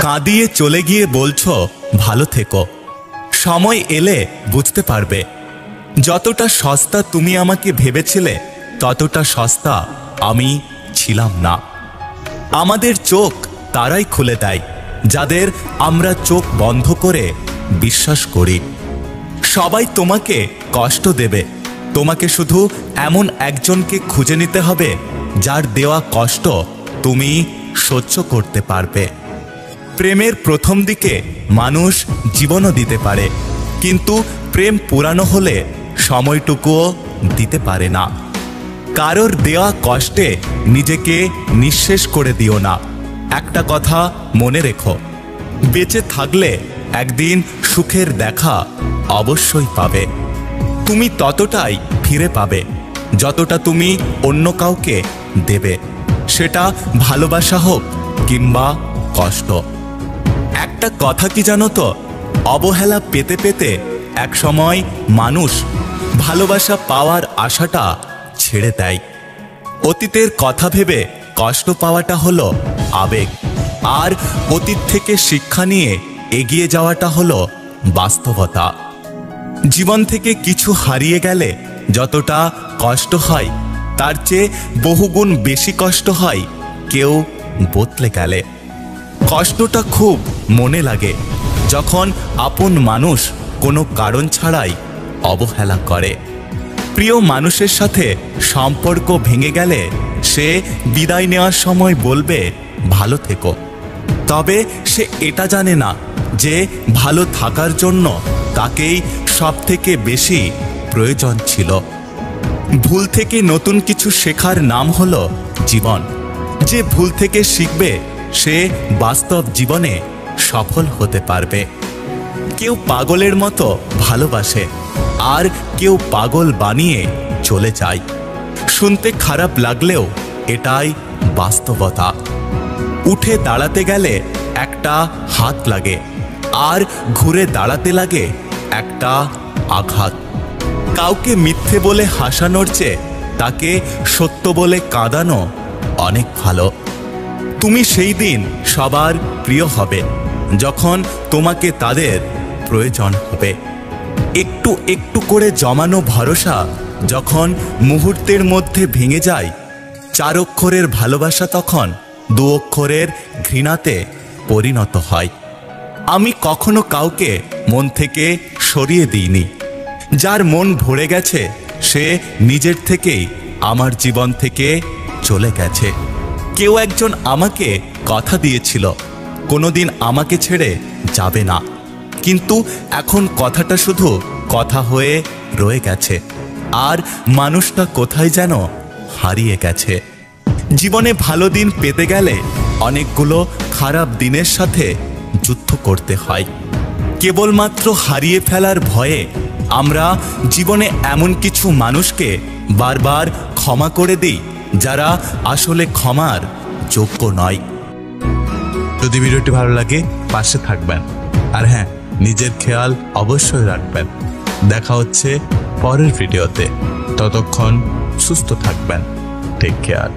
কাঁদিয়ে চলে গিয়ে বলছো ভালো থেকো। সময় এলে বুঝতে পারবে যতটা সস্তা তুমি আমাকে ভেবেছিলে ততটা সস্তা আমি ছিলাম না। আমাদের চোখ তারাই খুলে দেয় যাদের আমরা চোখ বন্ধ করে বিশ্বাস করি। সবাই তোমাকে কষ্ট দেবে, তোমাকে শুধু এমন একজনকে খুঁজে নিতে হবে যার দেওয়া কষ্ট তুমি সহ্য করতে পারবে। প্রেমের প্রথম দিকে মানুষ জীবনও দিতে পারে, কিন্তু প্রেম পুরানো হলে সময়টুকুও দিতে পারে না। কারোর দেওয়া কষ্টে নিজেকে নিঃশেষ করে দিও না। একটা কথা মনে রেখো, বেঁচে থাকলে একদিন সুখের দেখা অবশ্যই পাবে। তুমি ততটাই ফিরে পাবে যতটা তুমি অন্য কাউকে দেবে, সেটা ভালোবাসা হোক কিংবা কষ্ট। একটা কথা কি জানো তো, অবহেলা পেতে পেতে একসময় মানুষ ভালোবাসা পাওয়ার আশাটা ছেড়ে দেয়। অতীতের কথা ভেবে কষ্ট পাওয়াটা হলো আবেগ, আর অতীত থেকে শিক্ষা নিয়ে এগিয়ে যাওয়াটা হলো বাস্তবতা। জীবন থেকে কিছু হারিয়ে গেলে যতটা কষ্ট হয় তার চেয়ে বহুগুণ বেশি কষ্ট হয় কেউ বদলে গেলে। কষ্টটা খুব মনে লাগে যখন আপন মানুষ কোনো কারণ ছাড়াই অবহেলা করে। প্রিয় মানুষের সাথে সম্পর্ক ভেঙে গেলে সে বিদায় নেওয়ার সময় বলবে ভালো থেকো, তবে সে এটা জানে না যে ভালো থাকার জন্য তাকেই সবথেকে বেশি প্রয়োজন ছিল। ভুল থেকে নতুন কিছু শেখার নাম হলো জীবন। যে ভুল থেকে শিখবে সে বাস্তব জীবনে সফল হতে পারবে। কেউ পাগলের মতো ভালোবাসে, আর কেউ পাগল বানিয়ে চলে যায়। শুনতে খারাপ লাগলেও এটাই বাস্তবতা। উঠে দাঁড়াতে গেলে একটা হাত লাগে, আর ঘুরে দাঁড়াতে লাগে একটা আঘাত। কাউকে মিথ্যে বলে হাসানোর চেয়ে তাকে সত্য বলে কাঁদানো অনেক ভালো। তুমি সেই দিন সবার প্রিয় হবে যখন তোমাকে তাদের প্রয়োজন হবে। একটু একটু করে জমানো ভরসা যখন মুহূর্তের মধ্যে ভেঙে যায়, 4 অক্ষরের ভালোবাসা তখন 2 অক্ষরের ঘৃণাতে পরিণত হয়। আমি কখনো কাউকে মন থেকে সরিয়ে দিইনি। যার মন ভরে গেছে সে নিজের থেকেই আমার জীবন থেকে চলে গেছে। কেউ একজন আমাকে কথা দিয়েছিল কোনোদিন আমাকে ছেড়ে যাবে না, কিন্তু এখন কথাটা শুধু কথা হয়ে রয়ে গেছে, আর মানুষটা কোথায় যেন হারিয়ে গেছে। জীবনে ভালো দিন পেতে গেলে অনেকগুলো খারাপ দিনের সাথে যুদ্ধ করতে হয়। কেবলমাত্র হারিয়ে ফেলার ভয়ে আমরা জীবনে এমন কিছু মানুষকে বারবার ক্ষমা করে দিই যারা আসলে ক্ষমার যোগ্য নয়। যদি ভিডিওটি ভালো লাগে পাশে থাকবেন, আর হ্যাঁ, নিজের খেয়াল অবশ্যই রাখবেন। দেখা হচ্ছে পরের ভিডিওতে, ততক্ষণ সুস্থ থাকবেন। Take care.